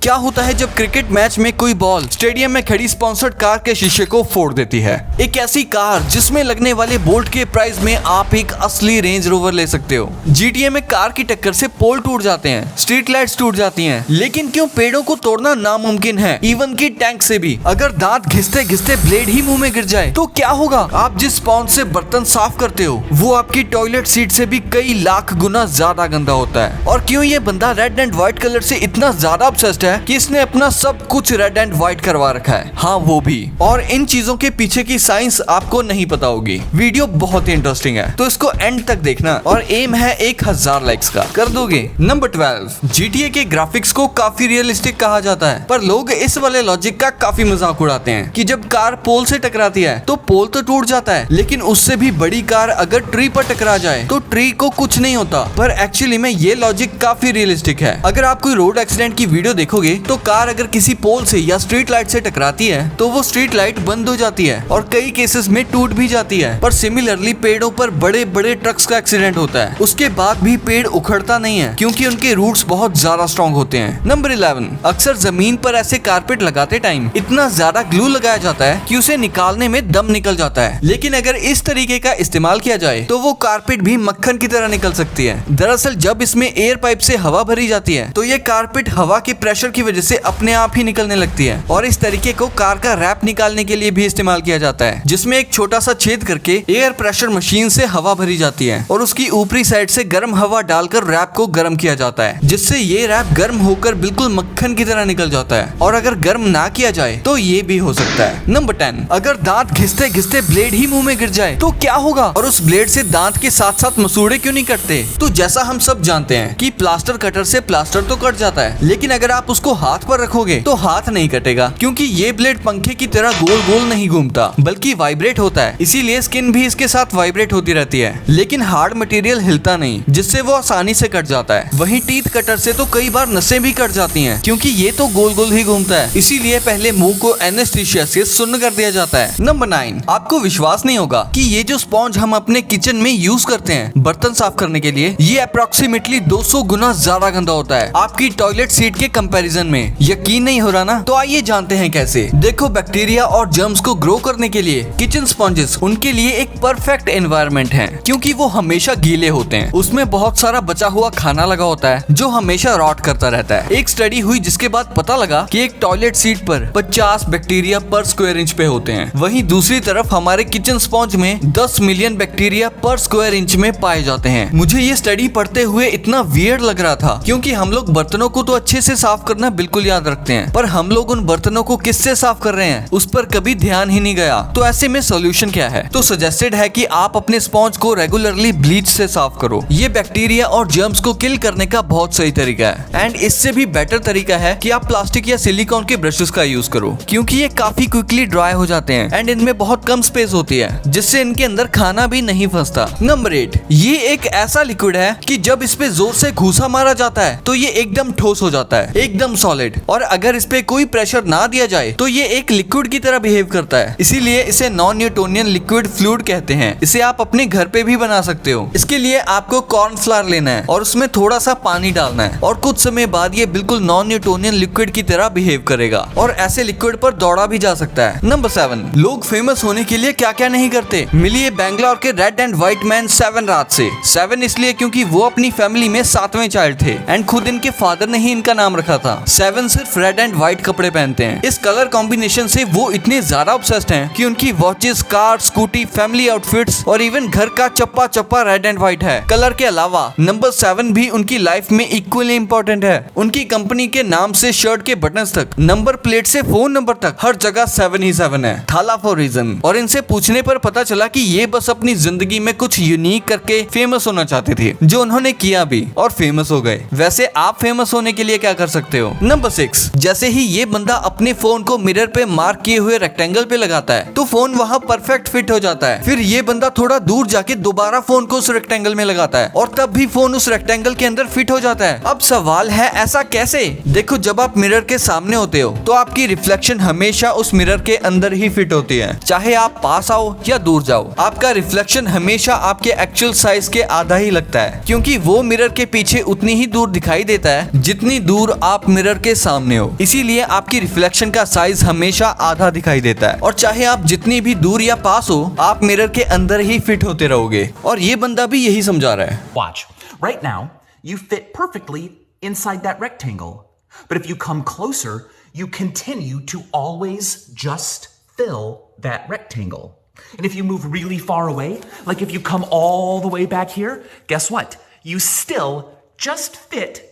क्या होता है जब क्रिकेट मैच में कोई बॉल स्टेडियम में खड़ी स्पॉन्सर्ड कार के शीशे को फोड़ देती है। एक ऐसी कार जिसमें लगने वाले बोल्ट के प्राइस में आप एक असली रेंज रोवर ले सकते हो। GTA में कार की टक्कर से पोल टूट जाते हैं, स्ट्रीट लाइट्स टूट जाती हैं, लेकिन क्यों पेड़ों को तोड़ना नामुमकिन है, इवन की टैंक से भी। अगर दांत घिसते घिसते ब्लेड ही मुंह में गिर जाए तो क्या होगा? आप जिस स्पॉन्ज से बर्तन साफ करते हो वो आपकी टॉयलेट सीट से भी कई लाख गुना ज्यादा गंदा होता है। और क्यों ये बंदा रेड एंड व्हाइट कलर से इतना ज्यादा ऑब्सेस्ड है कि इसने अपना सब कुछ रेड एंड व्हाइट करवा रखा है। हाँ, वो भी। और इन चीजों के पीछे की साइंस आपको नहीं पता होगी। वीडियो बहुत ही इंटरेस्टिंग है तो इसको एंड तक देखना और एम है 1000 लाइक्स का। कर दोगे? नंबर 12, GTA के ग्राफिक्स को काफी रियलिस्टिक कहा जाता है, पर लोग इस वाले लॉजिक का काफी मजाक उड़ाते हैं कि जब कार पोल से टकराती है तो पोल तो टूट जाता है, लेकिन उससे भी बड़ी कार अगर ट्री पर टकरा जाए तो ट्री को कुछ नहीं होता। पर एक्चुअली में ये लॉजिक काफी रियलिस्टिक है। अगर आप कोई रोड एक्सीडेंट की वीडियो देखोगे तो कार अगर किसी पोल से या स्ट्रीट लाइट से टकराती है तो वो स्ट्रीट लाइट बंद हो जाती है और कई केसेस में टूट भी जाती है। पर सिमिलरली पेड़ों पर बड़े बड़े ट्रक्स का एक्सीडेंट होता है, उसके बाद भी पेड़ उखड़ता नहीं है क्योंकि उनके रूट्स बहुत ज्यादा स्ट्रॉन्ग होते हैं। नंबर 11, अक्सर जमीन पर ऐसे कारपेट लगाते टाइम इतना ज्यादा ग्लू लगाया जाता है कि उसे निकालने में दम निकल जाता है, लेकिन अगर इस तरीके का इस्तेमाल किया जाए तो वो कारपेट भी मक्खन की तरह निकल सकती है। दरअसल जब इसमें एयर पाइप से हवा भरी जाती है तो ये कारपेट हवा के प्रेशर की वजह से अपने आप ही निकलने लगती है। और इस तरीके को कार का रैप निकालने के लिए भी इस्तेमाल किया जाता है, जिसमें एक छोटा सा छेद करके एयर प्रेशर मशीन से हवा भरी जाती है और उसकी ऊपरी साइड से गर्म हवा डालकर रैप को गर्म किया जाता है, जिससे ये रैप गर्म होकर बिल्कुल मक्खन की तरह निकल जाता है। और अगर गर्म ना किया जाए तो ये भी हो सकता है। नंबर 10, अगर दांत घिसते घिसते ब्लेड ही मुंह में गिर जाए तो क्या होगा? और उस ब्लेड से दांत के साथ साथ मसूड़े क्यों नहीं कटते? तो जैसा हम सब जानते हैं कि प्लास्टर कटर से प्लास्टर तो कट जाता है, लेकिन अगर आप उसको हाथ पर रखोगे तो हाथ नहीं कटेगा, क्योंकि ये ब्लेड पंखे की तरह गोल गोल नहीं घूमता बल्कि वाइब्रेट होता है। इसीलिए स्किन भी इसके साथ वाइब्रेट होती रहती है, लेकिन हार्ड मटेरियल हिलता नहीं, जिससे वो आसानी से कट जाता है। वहीं टीथ कटर से तो कई बार नसें भी कट जाती हैं, क्योंकि ये तो गोल गोल ही घूमता है। इसीलिए पहले मुंह को एनेस्थीसिया से सुन्न कर दिया जाता है। नंबर 9, आपको विश्वास नहीं होगा कि ये जो स्पॉन्ज हम अपने किचन में यूज करते हैं बर्तन साफ करने के लिए, ये अप्रोक्सीमेटली 200 गुना ज्यादा गंदा होता है आपकी टॉयलेट सीट के कंपैरिजन में। यकीन नहीं हो रहा ना? तो आइए जानते हैं कैसे। देखो, बैक्टीरिया और जर्म्स को ग्रो करने के लिए किचन स्पॉन्जेस उनके लिए एक परफेक्ट एनवायरनमेंट है, क्योंकि वो हमेशा गीले होते हैं। उसमें बहुत सारा बचा हुआ खाना लगा होता है जो हमेशा रॉट करता रहता है। एक स्टडी हुई जिसके बाद पता लगा कि एक टॉयलेट सीट पर 50 बैक्टीरिया पर स्क्वायर इंच पे होते हैं। वहीं दूसरी तरफ हमारे किचन स्पॉन्ज में 10 मिलियन बैक्टीरिया पर स्क्वायर इंच में पाए जाते हैं। मुझे ये स्टडी पढ़ते हुए इतना वियर्ड लग रहा था, क्योंकि हम लोग बर्तनों को तो अच्छे से साफ करना बिल्कुल याद रखते हैं, पर हम लोग उन बर्तनों को किससे साफ कर रहे हैं उस पर कभी ध्यान ही नहीं गया। तो ऐसे में सोल्यूशन क्या है? तो सजेस्टेड है कि आप अपने स्पॉन्ज को रेगुलरली ब्लीच से साफ करो। ये बैक्टीरिया और जर्म्स को किल करने का बहुत सही तरीका है। एंड इससे भी बेटर तरीका है कि आप प्लास्टिक या सिलिकॉन के ब्रशेस का यूज करो, क्योंकि ये काफी क्विकली ड्राई हो जाते हैं एंड इनमें बहुत कम स्पेस होती है, जिससे इनके अंदर खाना भी नहीं फंसता। नंबर 8, ये एक ऐसा लिक्विड है कि जब इस पे जोर से घूसा मारा जाता है तो ये एकदम ठोस हो जाता है, एकदम सॉलिड। और अगर इस पे कोई प्रेशर ना दिया जाए तो ये एक लिक्विड की तरह बिहेव करता है। इसीलिए इसे नॉन न्यूटोनियन लिक्विड फ्लूइड कहते हैं। इसे आप अपने घर पे भी बना सकते हो। इसके लिए आपको कॉर्नफ्लावर लेना है और उसमें थोड़ा सा पानी डालना है, और कुछ समय बाद ये बिल्कुल नॉन न्यूटोनियन लिक्विड की तरह बिहेव करेगा और ऐसे लिक्विड पर दौड़ा भी जा सकता है। नंबर 7, लोग फेमस होने के लिए क्या क्या नहीं करते। मिलिए बैंगलोर के रेड एंड व्हाइट मैन 7 रात से। 7 इसलिए क्योंकि वो अपनी फैमिली में 7वें चाइल्ड थे एंड खुद इनके फादर ने ही इनका नाम रखा था। 7 सिर्फ रेड एंड व्हाइट कपड़े पहनते हैं। इस कलर कॉम्बिनेशन से वो इतने ज्यादा ऑब्सेस्ड हैं कि उनकी watches, car, scooty, family outfits और इवन घर का चप्पा चप्पा रेड एंड व्हाइट है। कलर के अलावा नंबर 7 भी उनकी लाइफ में इक्वली इम्पोर्टेंट है। उनकी कंपनी के नाम से शर्ट के बटन्स तक, नंबर प्लेट से फोन नंबर तक, हर जगह 7 ही 7 है। थाला फॉर रीजन। और इनसे पूछने पर पता चला कि ये बस अपनी जिंदगी में कुछ यूनिक करके फेमस होना चाहते थे, जो उन्होंने किया भी और फेमस हो गए। वैसे आप फेमस होने के लिए क्या कर सकते हो? नंबर 6, जैसे ही ये बंदा अपने फोन को मिरर पे मार्क किए हुए रेक्टेंगल पे लगाता है तो फोन वहाँ परफेक्ट फिट हो जाता है। फिर ये बंदा थोड़ा दूर जाके दोबारा फोन को उस रेक्टेंगल में लगाता है और तब भी फोन उस रेक्टेंगल के अंदर फिट हो जाता है। अब सवाल है, ऐसा कैसे? देखो, जब आप मिरर के सामने होते हो तो आपकी रिफ्लेक्शन हमेशा उस मिरर के अंदर ही फिट होती है, चाहे आप पास आओ या दूर जाओ। आपका रिफ्लेक्शन हमेशा आपके एक्चुअल साइज के आधा ही लगता है, क्योंकि वो मिरर के पीछे उतनी ही दूर दिखाई देता है जितनी दूर आप आप मिरर के सामने हो, इसीलिए आपकी रिफ्लेक्शन का साइज हमेशा आधा दिखाई देता है और चाहे आप जितनी भी दूर या पास हो, आप मिरर के अंदर ही फिट होते रहोगे। और ये बंदा भी यही समझा रहा है। Watch. Right now, you fit perfectly inside that rectangle. But if you come closer, you continue to always just fill that rectangle. And if you move really far away, like if you come all the way back here, guess what? You still just fit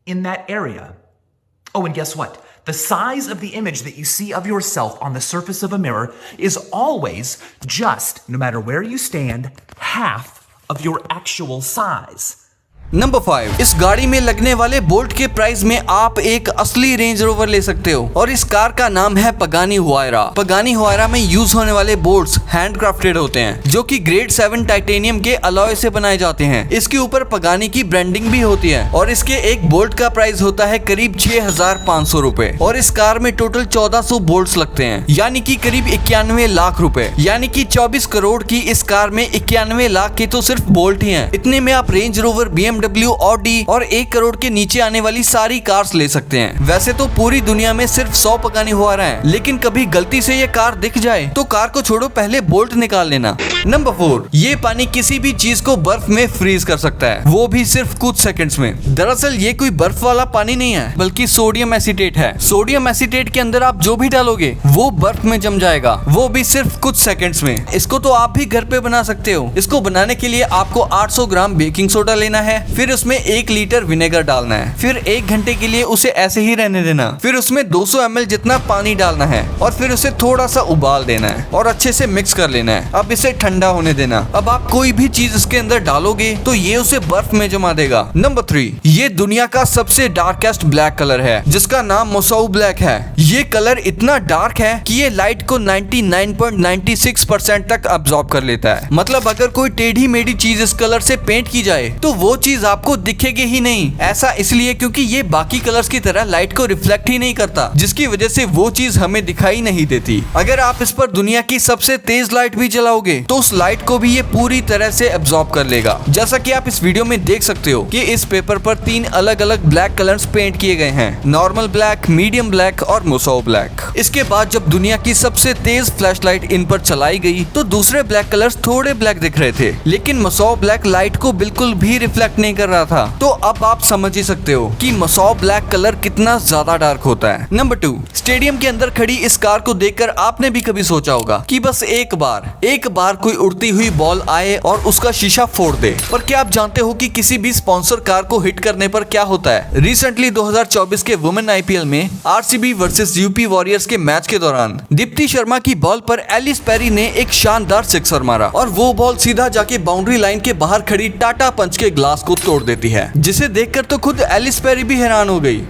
in that area. Oh, and guess what? The size of the image that you see of yourself on the surface of a mirror is always just, no matter where you stand, half of your actual size. Number 5, इस गाड़ी में लगने वाले bolt के price में आप एक असली रेंज रोवर ले सकते हो और इस कार का नाम है पगानी हुआयरा। पगानी हुआयरा में यूज होने वाले बोल्ट्स हैंडक्राफ्टेड होते हैं जो कि ग्रेड 7 टाइटेनियम के अलॉय से बनाए जाते हैं। इसके ऊपर पगानी की ब्रांडिंग भी होती है और इसके एक बोल्ट का प्राइस होता है करीब 6500 रुपए और इस कार में टोटल 1400 बोल्ट्स लगते हैं, यानी कि करीब 91 लाख रुपए, यानी कि 24 करोड़ की इस कार में 91 लाख के तो सिर्फ बोल्ट ही हैं। इतने में आप रेंज रोवर, BMW, ऑडी और 1 करोड़ के नीचे आने वाली सारी कार्स ले सकते हैं। वैसे तो पूरी दुनिया में सिर्फ 100 पगानी हुआयरा हैं, लेकिन कभी गलती से ये कार दिख जाए तो कार को छोड़ो, पहले बोल्ट निकाल लेना। नंबर 4, ये पानी किसी भी चीज को बर्फ में फ्रीज कर सकता है, वो भी सिर्फ कुछ सेकंड्स में। दरअसल ये कोई बर्फ वाला पानी नहीं है, बल्कि सोडियम एसीटेट है। सोडियम एसीटेट के अंदर आप जो भी डालोगे वो बर्फ में जम जाएगा, वो भी सिर्फ कुछ सेकंड्स में। इसको तो आप भी घर पे बना सकते हो। इसको बनाने के लिए आपको 800 ग्राम बेकिंग सोडा लेना है, फिर उसमें 1 लीटर विनेगर डालना है, फिर 1 घंटे के लिए उसे ऐसे ही रहने देना, फिर उसमें 200 ml जितना पानी डालना है और फिर उसे थोड़ा सा उबाल देना है और अच्छे से मिक्स कर लेना है। अब इसे ठंडा होने देना। अब आप कोई भी चीज इसके अंदर डालोगे तो ये उसे बर्फ में जमा देगा। नंबर 3, ये दुनिया का सबसे डार्केस्ट ब्लैक कलर है जिसका नाम मोसाऊ ब्लैक है। ये कलर इतना डार्क है कि ये लाइट को 99.96% तक अब्सॉर्ब कर लेता है। मतलब अगर कोई टेढ़ी मेढ़ी चीज इस कलर से पेंट की जाए तो वो चीज आपको दिखेगी ही नहीं। ऐसा इसलिए क्योंकि ये बाकी कलर्स की तरह लाइट को रिफ्लेक्ट ही नहीं करता, जिसकी वजह से वो चीज हमें दिखाई नहीं देती। अगर आप इस पर दुनिया की सबसे तेज लाइट भी जलाओगे तो उस लाइट को भी ये पूरी तरह से एब्जॉर्ब कर लेगा। जैसा कि आप इस वीडियो में देख सकते हो कि इस पेपर पर 3 अलग अलग ब्लैक कलर्स पेंट किए गए हैं, नॉर्मल ब्लैक, मीडियम ब्लैक और मोसाऊ ब्लैक। इसके बाद जब दुनिया की सबसे तेज फ्लैशलाइट इन पर चलाई गई तो दूसरे ब्लैक कलर्स थोड़े ब्लैक दिख रहे थे, लेकिन मोसाऊ ब्लैक लाइट को बिल्कुल भी रिफ्लेक्ट नहीं कर रहा था। तो अब आप समझ ही सकते हो कि मोसाऊ ब्लैक कलर कितना ज्यादा डार्क होता है। नंबर 2, स्टेडियम के अंदर खड़ी इस कार को देखकर आपने भी कभी सोचा होगा कि बस एक बार कोई उड़ती हुई बॉल आए और उसका शीशा फोड़ दे। पर क्या आप जानते हो कि किसी भी स्पॉन्सर कार को हिट करने पर क्या होता है? रिसेंटली 2024 के वुमेन IPL में RCB वर्सेस UP वॉरियर्स के मैच के दौरान दीप्ति शर्मा की बॉल पर एलिस पेरी ने एक शानदार सिक्सर मारा और वो बॉल सीधा जाके बाउंड्री लाइन के बाहर खड़ी टाटा पंच के ग्लास को तोड़ देती है, जिसे देखकर तो खुद एलिस पेरी भी हैरान हो गई।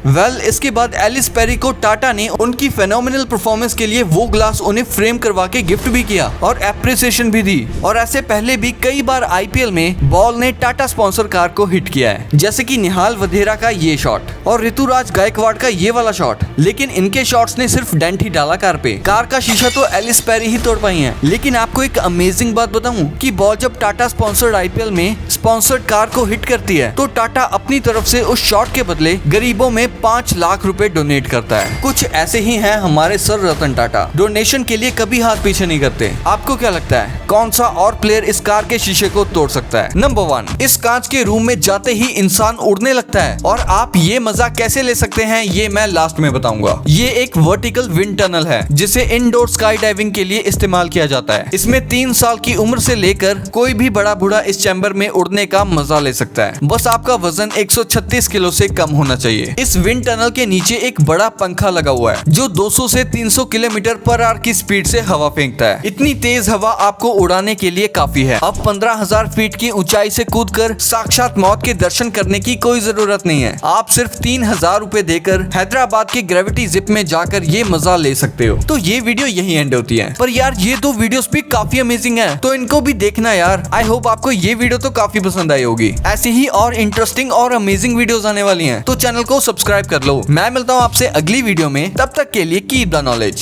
इसके बाद एलिस पेरी को टाटा ने उनकी फेनोमिनल परफॉर्मेंस के लिए वो ग्लास उन्हें फ्रेम करवा के गिफ्ट भी किया और एप्रिसिएशन भी दी। और ऐसे पहले भी कई बार IPL में बॉल ने टाटा स्पॉन्सर कार को हिट किया है, जैसे कि निहाल वधेरा का ये शॉट और ऋतुराज गायकवाड़ का ये वाला शॉट। लेकिन इनके शॉट्स ने सिर्फ डेंट ही डाला कार पे, कार का शीशा तो एलिस पेरी ही तोड़ पाई है। लेकिन आपको एक अमेजिंग बात बताऊं कि बॉल जब टाटा स्पॉन्सर्ड IPL में स्पॉन्सर्ड कार को हिट करती है तो टाटा अपनी तरफ से उस शॉट के बदले गरीबों में 5 लाख रुपए डोनेट करता है। कुछ ऐसे ही हैं हमारे सर रतन टाटा, डोनेशन के लिए कभी हाथ पीछे नहीं करते। आपको क्या लगता है कौन सा और प्लेयर इस कार के शीशे को तोड़ सकता है? नंबर 1, इस कांच के रूम में जाते ही इंसान उड़ने लगता है और आप ये मजा कैसे ले सकते हैं ये मैं लास्ट में बताऊंगा। ये एक वर्टिकल विंड टनल है जिसे इंडोर स्काई डाइविंग के लिए इस्तेमाल किया जाता है। इसमें 3 साल की उम्र से लेकर कोई भी बड़ा बूढ़ा इस चैम्बर में उड़ने का मजा ले सकता है। बस आपका वजन 136 किलो से कम होना चाहिए। इस विंड टनल के नीचे एक बड़ा पंखा लगा हुआ है जो 200 से 300 किलोमीटर पर आवर की स्पीड से हवा फेंकता है। इतनी तेज हवा आपको उड़ाने के लिए काफी है। अब 15,000 फीट की ऊंचाई से कूदकर साक्षात मौत के दर्शन करने की कोई जरूरत नहीं है। आप सिर्फ 3,000 रुपए देकर हैदराबाद के ग्रेविटी जिप में जाकर ये मजा ले सकते हो। तो ये वीडियो यही एंड होती है। पर यार ये 2 वीडियोस भी काफी अमेजिंग है, तो इनको भी देखना यार। आई होप आपको ये वीडियो तो काफी पसंद आई होगी। ऐसी ही और इंटरेस्टिंग और अमेजिंग वीडियोस आने वाली हैं, तो चैनल को सब्सक्राइब कर लो। मैं मिलता हूँ आपसे अगली वीडियो में, तब तक के लिए कीप द नॉलेज।